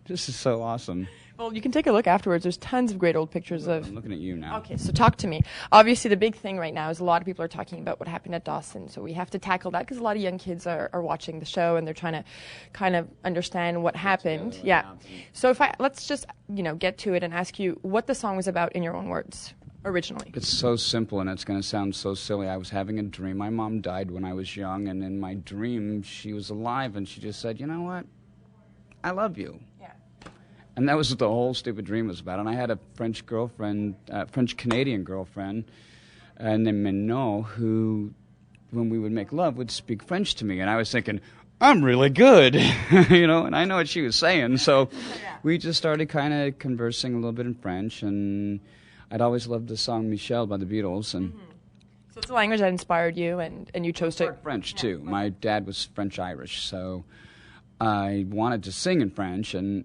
This is so awesome. Well, you can take a look afterwards. There's tons of great old pictures of... I'm looking at you now. Okay, so talk to me. Obviously, the big thing right now is a lot of people are talking about what happened at Dawson, so we have to tackle that because a lot of young kids are watching the show and they're trying to kind of understand what happened. So let's just, get to it and ask you what the song was about in your own words originally. It's so simple, and it's going to sound so silly. I was having a dream. My mom died when I was young, and in my dream, she was alive, and she just said, you know what? I love you. Yeah. And that was what the whole stupid dream was about. And I had a French girlfriend, French-Canadian girlfriend, named Manon, who, when we would make love, would speak French to me. And I was thinking, I'm really good, and I know what she was saying. So we just started kind of conversing a little bit in French, and I'd always loved the song Michel by the Beatles. And So it's a language that inspired you, and you chose to... French, too. My dad was French-Irish, so I wanted to sing in French, and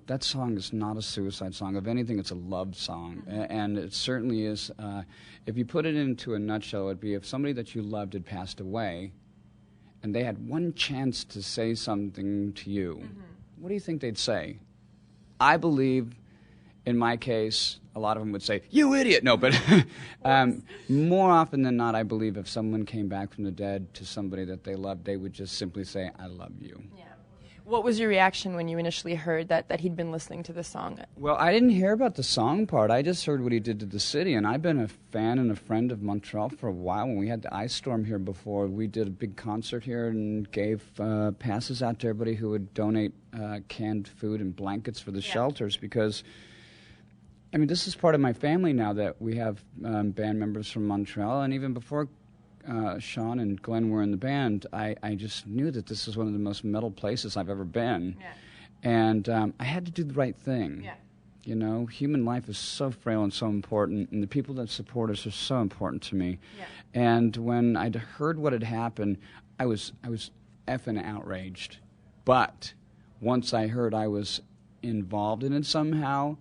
that song is not a suicide song. If anything, it's a love song, and it certainly is. If you put it into a nutshell, it'd be if somebody that you loved had passed away, and they had one chance to say something to you, what do you think they'd say? I believe, in my case, a lot of them would say, you idiot! No, but more often than not, I believe if someone came back from the dead to somebody that they loved, they would just simply say, I love you. Yeah. What was your reaction when you initially heard that he'd been listening to the song? Well, I didn't hear about the song part. I just heard what he did to the city, and I've been a fan and a friend of Montreal for a while. When we had the ice storm here before, we did a big concert here and gave passes out to everybody who would donate canned food and blankets for the shelters because... I mean, this is part of my family now that we have band members from Montreal, and even before Sean and Glenn were in the band, I just knew that this was one of the most metal places I've ever been. Yeah. And I had to do the right thing. Yeah. Human life is so frail and so important, and the people that support us are so important to me. Yeah. And when I'd heard what had happened, I was effing outraged. But once I heard I was involved in it somehow,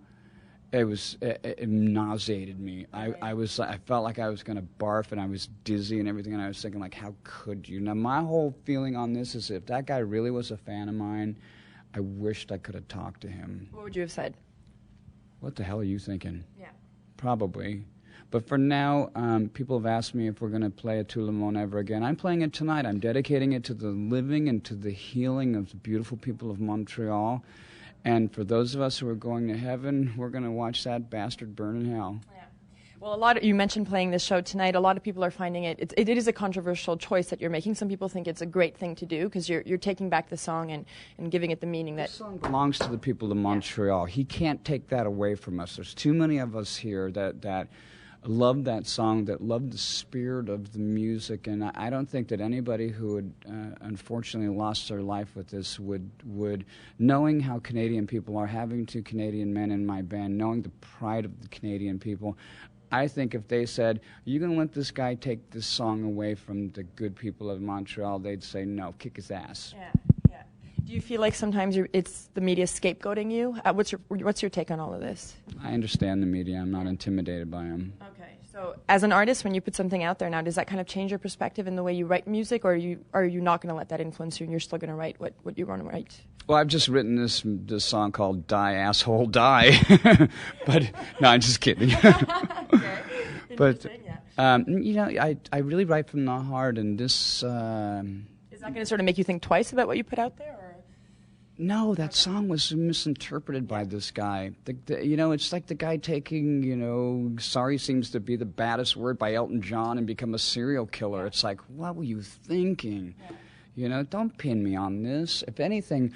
it nauseated me. I felt like I was going to barf, and I was dizzy and everything, and I was thinking, like, how could you? Now, my whole feeling on this is if that guy really was a fan of mine, I wished I could have talked to him. What would you have said? What the hell are you thinking? Yeah. Probably. But for now, people have asked me if we're going to play a Tout le Monde ever again. I'm playing it tonight. I'm dedicating it to the living and to the healing of the beautiful people of Montreal. And for those of us who are going to heaven, we're going to watch that bastard burn in hell. Yeah. Well, you mentioned playing this show tonight. A lot of people are finding it is a controversial choice that you're making. Some people think it's a great thing to do because you're taking back the song and giving it the meaning that... The song belongs to the people of Montreal. He can't take that away from us. There's too many of us here that love that song, that love the spirit of the music, and I don't think that anybody who had unfortunately lost their life with this would, knowing how Canadian people are, having two Canadian men in my band, knowing the pride of the Canadian people, I think if they said, are you going to let this guy take this song away from the good people of Montreal, they'd say no, kick his ass. Yeah. Do you feel like sometimes it's the media scapegoating you? What's your take on all of this? I understand the media. I'm not intimidated by them. Okay. So as an artist, when you put something out there now, does that kind of change your perspective in the way you write music, or are you not going to let that influence you and you're still going to write what you want to write? Well, I've just written this song called Die, Asshole, Die. But, no, I'm just kidding. Okay. But, I really write from the heart, and this... Is that going to sort of make you think twice about what you put out there? Or? No, that song was misinterpreted by this guy. It's like the guy taking, sorry seems to be the baddest word by Elton John and become a serial killer. It's like, what were you thinking? Yeah. Don't pin me on this. If anything,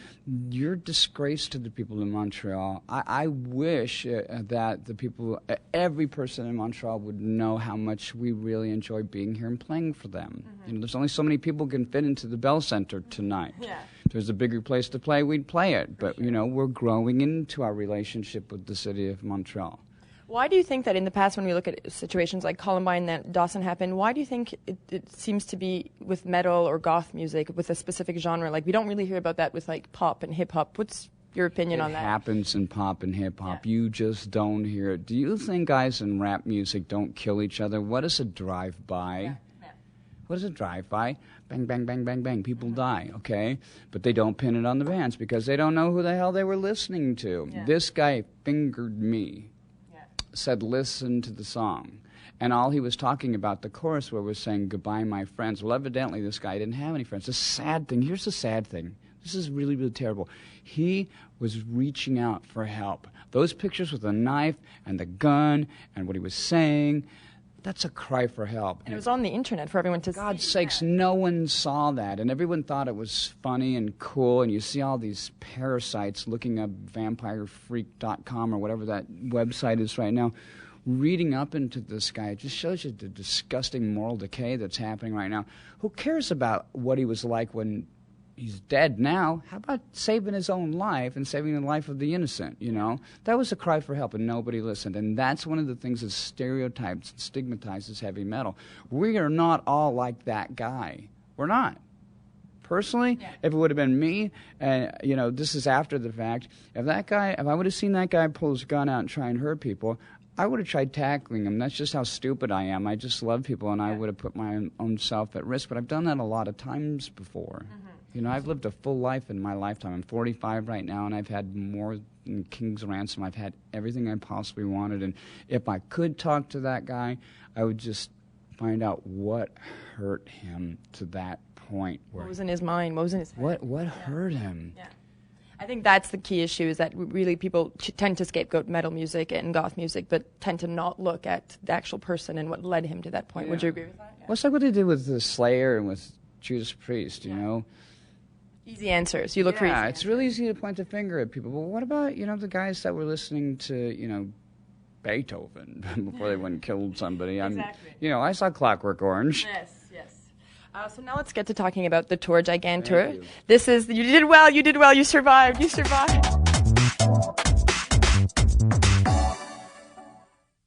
you're a disgrace to the people in Montreal. I wish that the people, every person in Montreal would know how much we really enjoy being here and playing for them. Mm-hmm. There's only so many people can fit into the Bell Center tonight. Yeah. If there's a bigger place to play, we'd play it. But, we're growing into our relationship with the city of Montreal. Why do you think that in the past, when we look at situations like Columbine that Dawson happened, why do you think it seems to be with metal or goth music, with a specific genre? Like, we don't really hear about that with, like, pop and hip-hop. What's your opinion on that? It happens in pop and hip-hop. Yeah. You just don't hear it. Do you think guys in rap music don't kill each other? What is a drive-by? Yeah. What is a drive-by? Bang, bang, bang, bang, bang. People die, okay? But they don't pin it on the bands because they don't know who the hell they were listening to. Yeah. This guy fingered me, said listen to the song. And all he was talking about, the chorus where was saying, goodbye, my friends. Well, evidently this guy didn't have any friends. The sad thing, here's the sad thing. This is really, really terrible. He was reaching out for help. Those pictures with the knife and the gun and what he was saying, that's a cry for help. And it was on the internet for everyone to see. God's sakes, no one saw that. And everyone thought it was funny and cool. And you see all these parasites looking up vampirefreak.com or whatever that website is right now, reading up into this guy. It just shows you the disgusting moral decay that's happening right now. Who cares about what he was like when he's dead now? How about saving his own life and saving the life of the innocent, you know? That was a cry for help, and nobody listened. And that's one of the things that stereotypes and stigmatizes heavy metal. We are not all like that guy. We're not. Personally, if it would have been me, and you know, this is after the fact, if I would have seen that guy pull his gun out and try and hurt people, I would have tried tackling him. That's just how stupid I am. I just love people, and I would have put my own self at risk. But I've done that a lot of times before. You know, I've lived a full life in my lifetime. I'm 45 right now, and I've had more than King's Ransom. I've had everything I possibly wanted. And if I could talk to that guy, I would just find out what hurt him to that point. What was in his mind? What was in his head? What hurt him? Yeah. I think that's the key issue, is that really people tend to scapegoat metal music and goth music, but tend to not look at the actual person and what led him to that point. Would you agree with that? Well, it's like what they did with the Slayer and with Judas Priest, you know? Easy answers. You look for easy it's really easy to point the finger at people. But what about, you know, the guys that were listening to, you know, Beethoven before they went and killed somebody? Exactly. You know, I saw Clockwork Orange. Yes. So now let's get to talking about the tour Gigantour. This is, you did well, you survived.